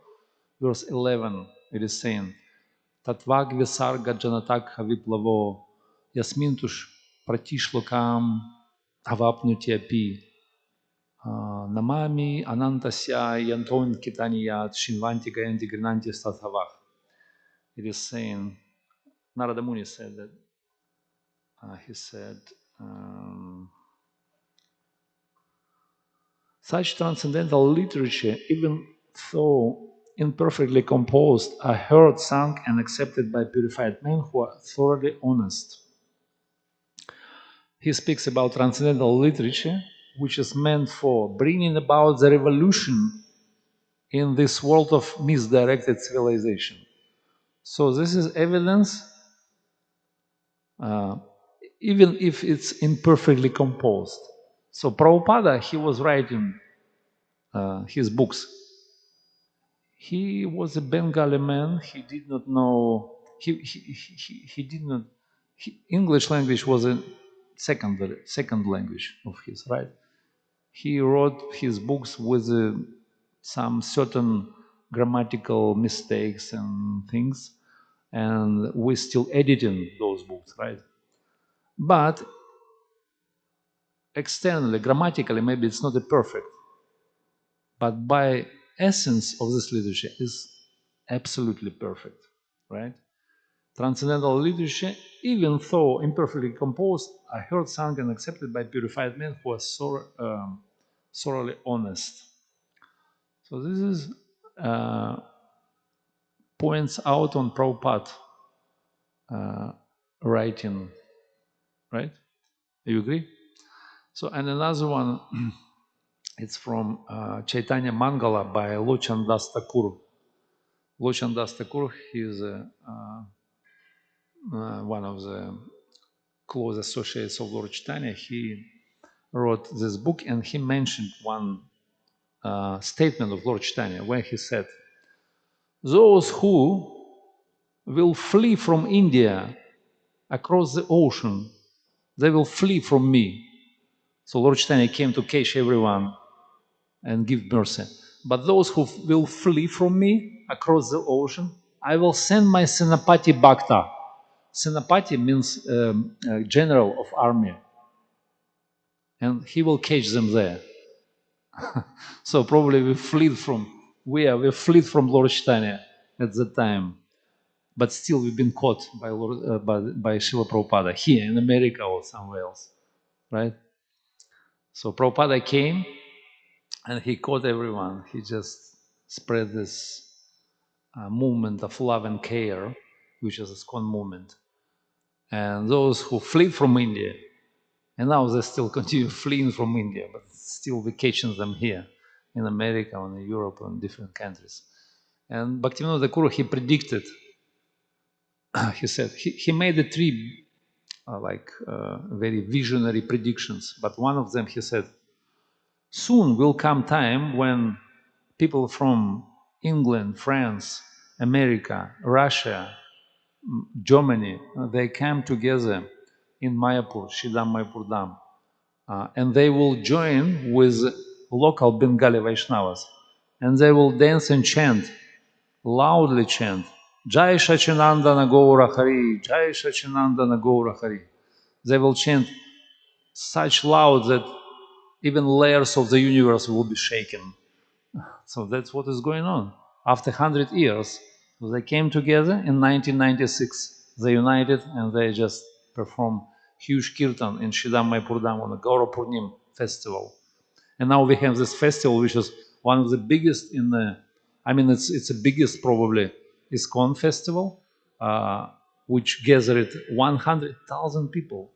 Speaker 1: verse 11, it is saying, Tatvag visarga janatak haviplavo yasmintush pratishlokam avapnuti api namami anantasya yanton kitaniyat shinvanti gayanti grinanti stathavah. It is saying, Narada Muni said that, he said, such transcendental literature, even though imperfectly composed, are heard, sung, and accepted by purified men who are thoroughly honest. He speaks about transcendental literature, which is meant for bringing about the revolution in this world of misdirected civilization. So this is evidence, even if it's imperfectly composed. So Prabhupada, he was writing his books. He was a Bengali man. He did not know. He did not. English language was a second language of his, right? He wrote his books with some certain grammatical mistakes and things, and we're still editing those books, right? But externally, grammatically, maybe it's not a perfect, but by essence of this literature is absolutely perfect, right? Transcendental literature, even though imperfectly composed, are heard, sung, and accepted by purified men who are thoroughly honest. So this is points out on Prabhupada writing, right? Do you agree? So, and another one, it's from Chaitanya Mangala by Lochan Das Thakur. Lochan Das Thakur, he is one of the close associates of Lord Chaitanya. He wrote this book, and he mentioned one statement of Lord Chaitanya where he said, those who will flee from India across the ocean, they will flee from me. So Lord Chaitanya came to catch everyone and give mercy. But those who will flee from me across the ocean, I will send my Senapati Bhakta. Senapati means general of army. And he will catch them there. So probably we fled from Lord Chaitanya at the time. But still we've been caught by Srila Prabhupada here in America or somewhere else. Right? So Prabhupada came and he caught everyone. He just spread this movement of love and care, which is a Iskcon movement. And those who fled from India, and now they still continue fleeing from India, but still we're catching them here in America, or in Europe, or in different countries. And Bhaktivinoda Thakur, he predicted, he said, he made the three very visionary predictions, but one of them, he said, soon will come time when people from England, France, America, Russia, Germany, they come together in Mayapur, Shidam Mayapur Dham, and they will join with local Bengali Vaishnavas, and they will dance and chant, loudly chant, Jai Shachinandana Gaura Hari, Jai Shachinandana Gaura Hari. They will chant such loud that even layers of the universe will be shaken. So that's what is going on. After 100 years, So they came together in 1996. They united and they just performed huge kirtan in Shidam Maipurdam on the Gaura Purnim festival. And now we have this festival, which is one of the biggest in the, I mean, it's the biggest probably Iskcon festival, which gathered 100,000 people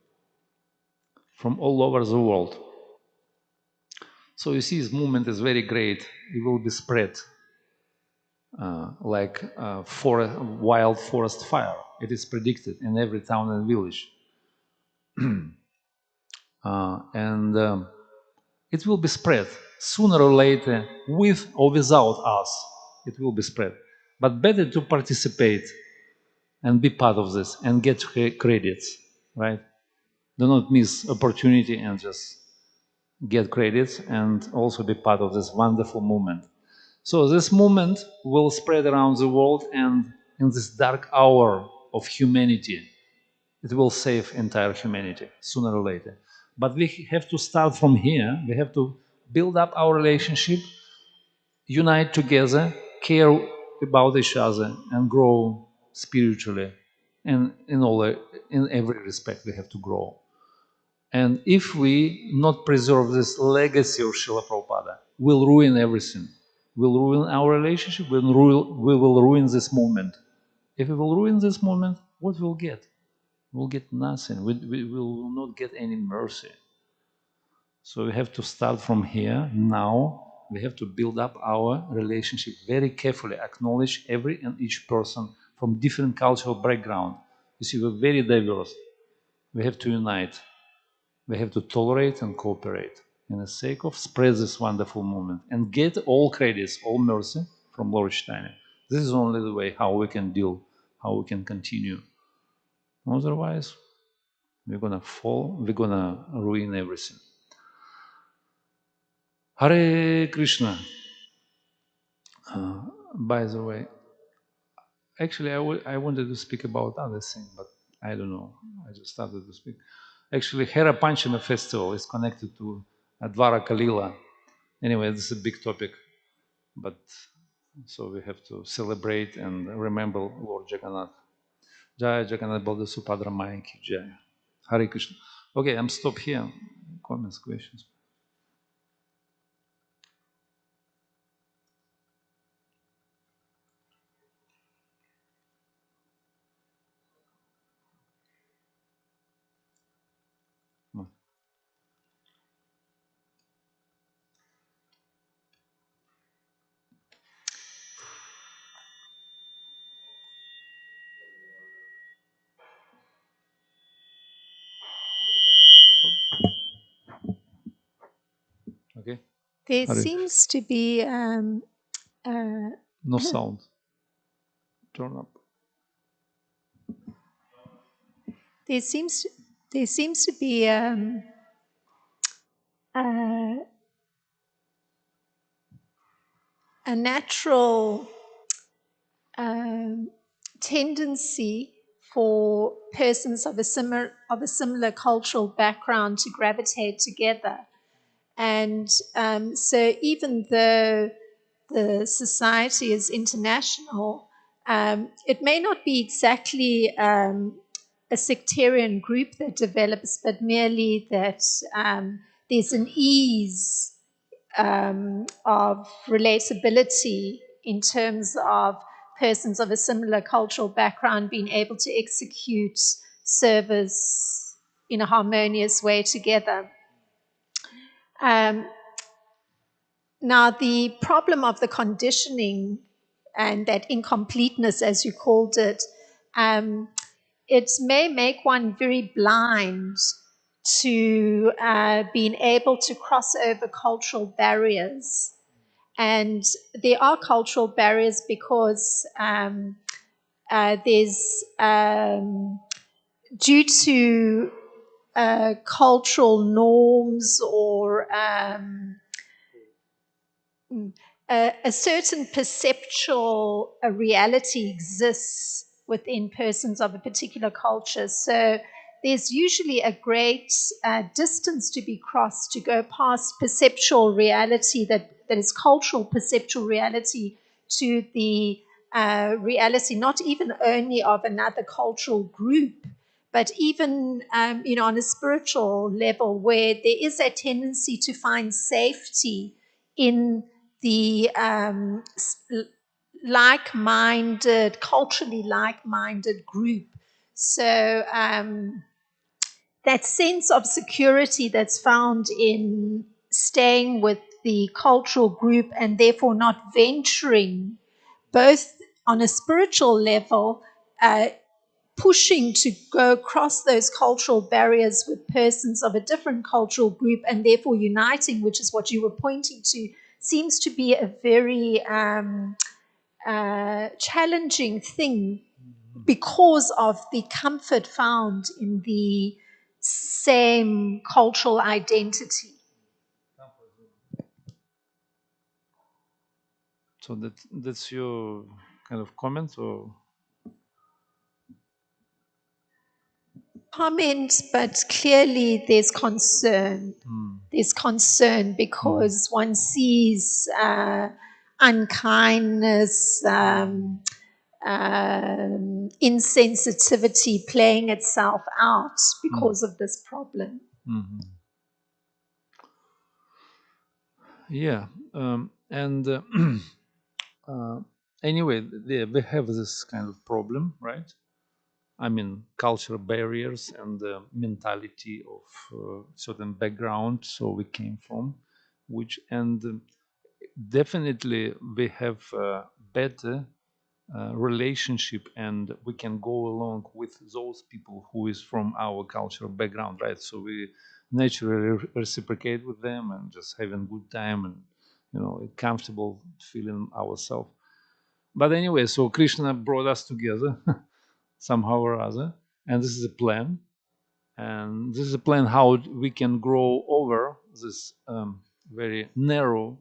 Speaker 1: from all over the world. So you see, this movement is very great. It will be spread like wild forest fire. It is predicted in every town and village. It will be spread sooner or later, with or without us. It will be spread. But better to participate and be part of this and get credits, right? Do not miss opportunity and just get credits and also be part of this wonderful movement. So this movement will spread around the world, and in this dark hour of humanity, it will save entire humanity sooner or later. But we have to start from here. We have to build up our relationship, unite together, care about each other, and grow spiritually. And in every respect, we have to grow. And if we not preserve this legacy of Srila Prabhupada, we'll ruin everything. We'll ruin our relationship, we will ruin this movement. If we will ruin this movement, what we'll get? We'll get nothing. We will not get any mercy. So we have to start from here now. We have to build up our relationship very carefully, acknowledge every and each person from different cultural background. You see, we're very diverse. We have to unite. We have to tolerate and cooperate in the sake of spread this wonderful movement and get all credits, all mercy from Lord Chaitanya. This is only the way how we can deal, how we can continue. Otherwise, we're gonna fall, we're gonna ruin everything. Hare Krishna. By the way, actually I wanted to speak about other thing, but I don't know. I just started to speak. Actually, Hera Panchama festival is connected to Advara Kalila. Anyway, this is a big topic, but so we have to celebrate and remember Lord Jagannath. Jai Jagannath Balda Subhadra Maya Ki Jai. Hare Krishna. Okay, I'm stop here. Comments, questions. Okay.
Speaker 2: There seems to be
Speaker 1: no sound. Turn up.
Speaker 2: There seems to be a natural tendency for persons of a similar cultural background to gravitate together. And so even though the society is international, it may not be exactly a sectarian group that develops, but merely that there's an ease of relatability in terms of persons of a similar cultural background being able to execute service in a harmonious way together. Now, the problem of the conditioning and that incompleteness, as you called it, it may make one very blind to being able to cross over cultural barriers. And there are cultural barriers because there's, due to cultural norms or a certain perceptual reality exists within persons of a particular culture. So there's usually a great distance to be crossed to go past perceptual reality that is cultural perceptual reality to the reality, not even only of another cultural group, but even on a spiritual level, where there is a tendency to find safety in the like-minded, culturally like-minded group. So that sense of security that's found in staying with the cultural group and therefore not venturing, both on a spiritual level, pushing to go across those cultural barriers with persons of a different cultural group and therefore uniting, which is what you were pointing to, seems to be a very challenging thing because of the comfort found in the same cultural identity.
Speaker 1: So that's your kind of comment, or
Speaker 2: Comment, but clearly there's concern. There's concern because one sees unkindness, insensitivity playing itself out because of this problem.
Speaker 1: Yeah, and anyway, we have this kind of problem, right? I mean, cultural barriers and the mentality of certain background, so we came from, which and definitely we have better relationship, and we can go along with those people who is from our cultural background, right? So we naturally reciprocate with them and just having good time and comfortable feeling ourselves. But anyway, so Krishna brought us together somehow or other, and this is a plan. And this is a plan how we can grow over this very narrow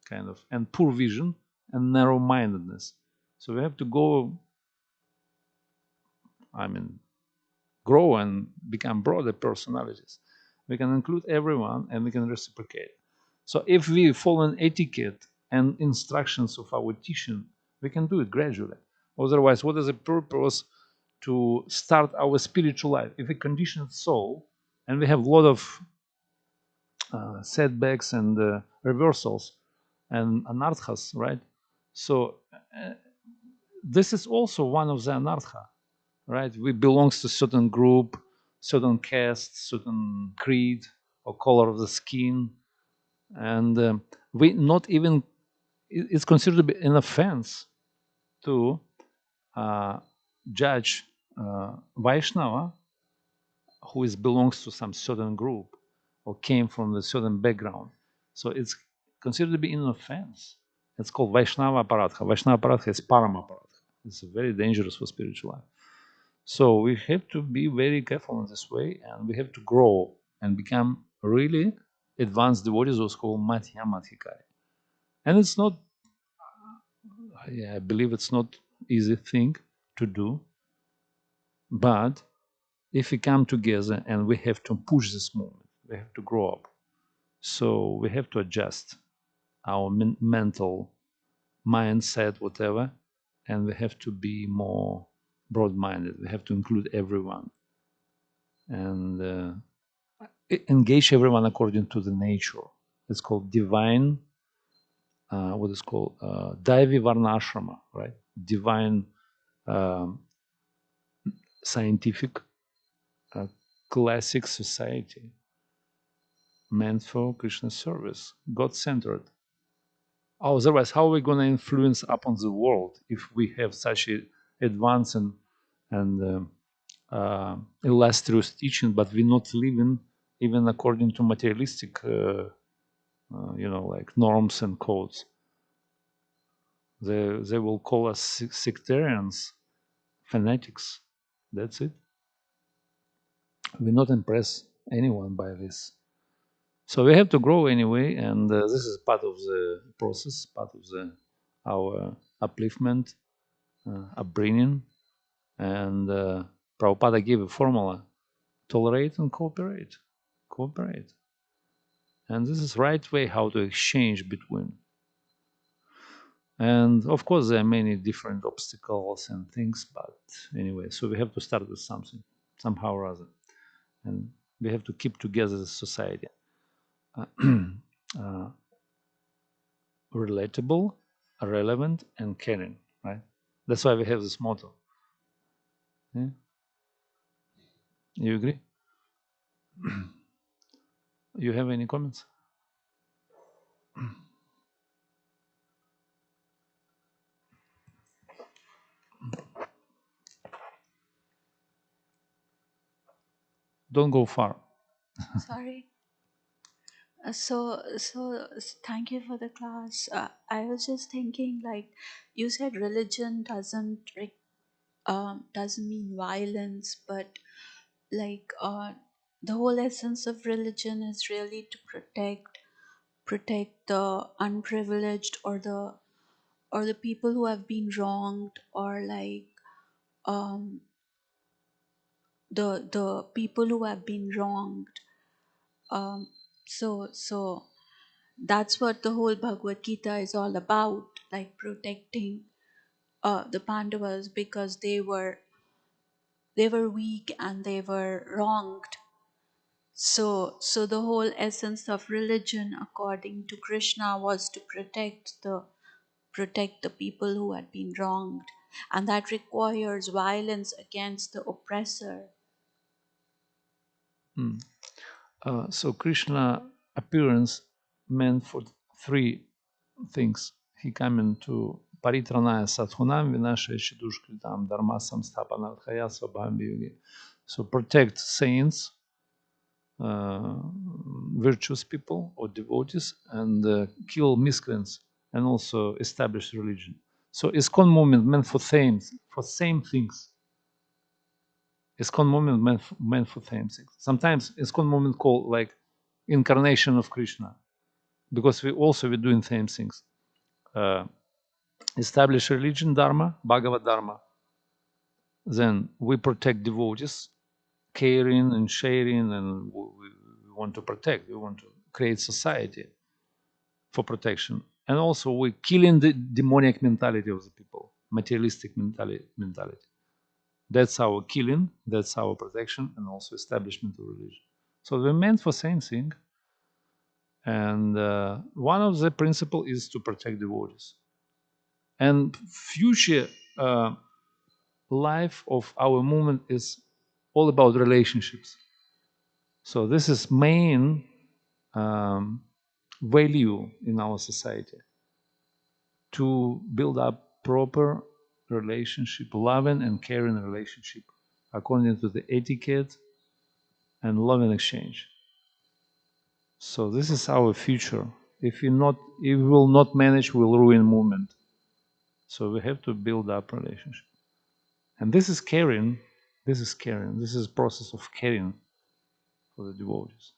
Speaker 1: kind of and poor vision and narrow-mindedness. So we have to go, I mean, grow and become broader personalities. We can include everyone and we can reciprocate. So if we follow an etiquette and instructions of our teaching, we can do it gradually. Otherwise, what is the purpose to start our spiritual life? If we condition soul and we have a lot of setbacks and reversals and anarthas, right? So this is also one of the anartha, right? We belongs to certain group, certain caste, certain creed or color of the skin, and we not even it's considered to be an offense to judge Vaishnava who is belongs to some certain group or came from a certain background. So it's considered to be an offense. It's called Vaishnava Paradha. Vaishnava Paradha is Parama Paradha. It's very dangerous for spiritual life. So we have to be very careful in this way, and we have to grow and become really advanced devotees, those called Madhyamadhikari. And it's not, I believe it's not easy thing to do, but if we come together and we have to push this movement, we have to grow up. So we have to adjust our mental mindset, whatever, and we have to be more broad-minded. We have to include everyone and engage everyone according to the nature. It's called divine, what is called Daivi Varnashrama, right? Divine scientific classic society meant for Krishna's service, God-centered. Otherwise, how are we going to influence upon the world if we have such a advanced and illustrious teaching, but we're not living even according to materialistic, like norms and codes? They will call us sectarians, fanatics. That's it. We not impress anyone by this. So we have to grow anyway, and this is part of the process, part of our upliftment, upbringing. And Prabhupada gave a formula: tolerate and cooperate. Cooperate. And this is right way how to exchange between. And of course, there are many different obstacles and things, but anyway, so we have to start with something, somehow or other. And we have to keep together the society. Relatable, relevant, and caring, right? That's why we have this motto. Yeah? You agree? You have any comments? Don't go far.
Speaker 3: Sorry. Thank you for the class. I was just thinking, like you said, religion doesn't mean violence, but like the whole essence of religion is really to protect the unprivileged or the people who have been wronged, or like um the people who have been wronged. um so that's what the whole Bhagavad Gita is all about, like protecting the Pandavas, because they were weak and they were wronged. So the whole essence of religion, according to Krishna, was to protect the people who had been wronged, and that requires violence against the oppressor.
Speaker 1: Mm. So Krishna appearance meant for three things. He came into paritranaya sadhunam vinashaya dushkritam dharma samsthapanarthaya svabham yogi. So protect saints, uh, virtuous people or devotees, and kill miscreants, and also establish religion. So Iskcon movement meant for same things. Iskcon movement meant for same things. Sometimes Iskcon movement called like incarnation of Krishna, because we're doing same things. Establish religion, dharma, Bhagavad Dharma. Then we protect devotees, caring and sharing, and we want to protect. We want to create society for protection. And also we're killing the demonic mentality of the people, materialistic mentality. That's our killing, that's our protection, and also establishment of religion. So we're meant for same thing. And one of the principle is to protect devotees. And future life of our movement is all about relationships. So this is main value in our society, to build up proper relationship, loving and caring relationship, according to the etiquette and love and exchange. So this is our future. If we will not manage, we'll ruin movement. So we have to build up relationship. And this is caring. This is caring. This is process of caring for the devotees.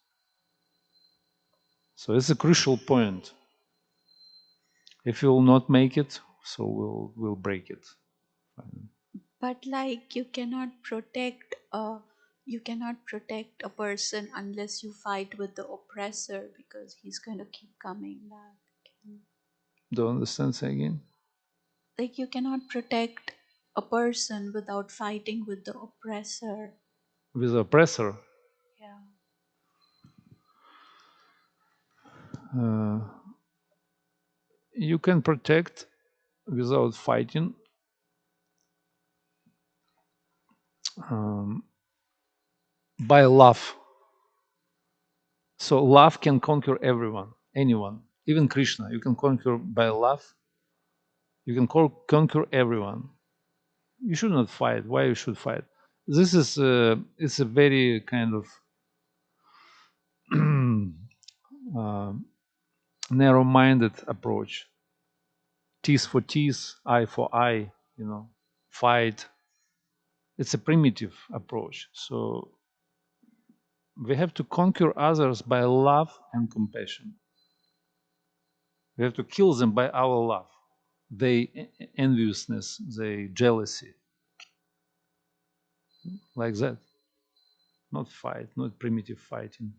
Speaker 1: So it's a crucial point. If we will not make it, so we'll break it.
Speaker 3: But like you cannot protect a person unless you fight with the oppressor, because he's going to keep coming back.
Speaker 1: Don't understand? Say again.
Speaker 3: Like you cannot protect a person without fighting with the oppressor.
Speaker 1: With the oppressor,
Speaker 3: Yeah.
Speaker 1: you can protect without fighting, by love. So love can conquer everyone, anyone, even Krishna. You can conquer by love. You can conquer everyone. You should not fight. Why you should fight? This is it's a very kind of uh, narrow-minded approach. Teeth for teeth, eye for eye. Fight. It's a primitive approach. So we have to conquer others by love and compassion. We have to kill them by our love. Their enviousness, their jealousy, like that. Not fight, not primitive fighting.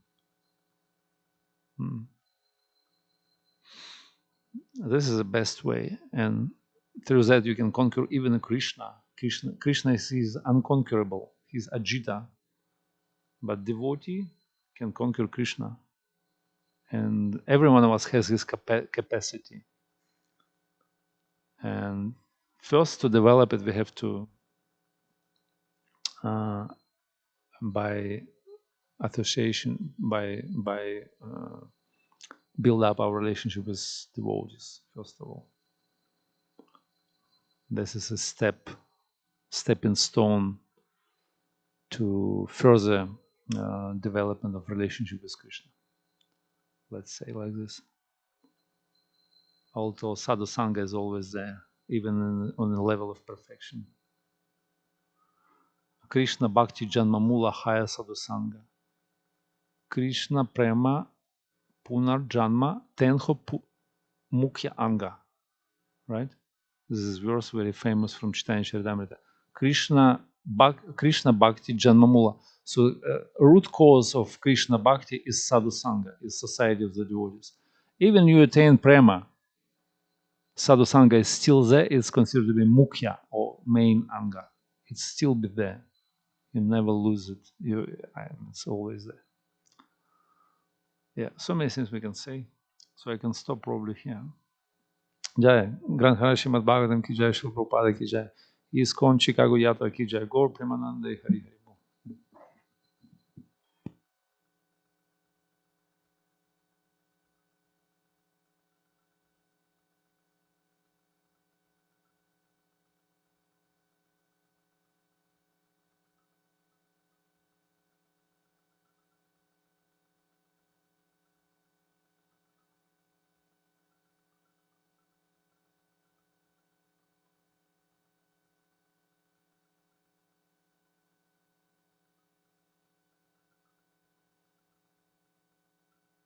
Speaker 1: This is the best way, and through that you can conquer even Krishna. Krishna is unconquerable. He's Ajita, but devotee can conquer Krishna, and every one of us has his capacity. And first, to develop it, we have to, by association, by build up our relationship with devotees. First of all, this is a stepping stone to further development of relationship with Krishna. Let's say like this. Although sadhu sangha is always there, even on the level of perfection. Krishna bhakti janma mula haya sadhu sangha. Krishna prema punar janma tenho mukhya anga. Right? This is verse very famous from Chaitanya Charitamrita. Krishna bhakti janma mula. So root cause of Krishna bhakti is sadhu sangha, is society of the devotees. Even you attain prema, sadhu sangha is still there. It's considered to be mukhya or main anga. It's still be there. You never lose it. It's always there. Yeah, so many things we can say. So I can stop probably here. Jai, Granthara Srimad Bhagavatam ki jai, Srila Prabhupada ki jai, Iskcon Chicago Yatra ki jai, Gaur Premanande Hari Hari.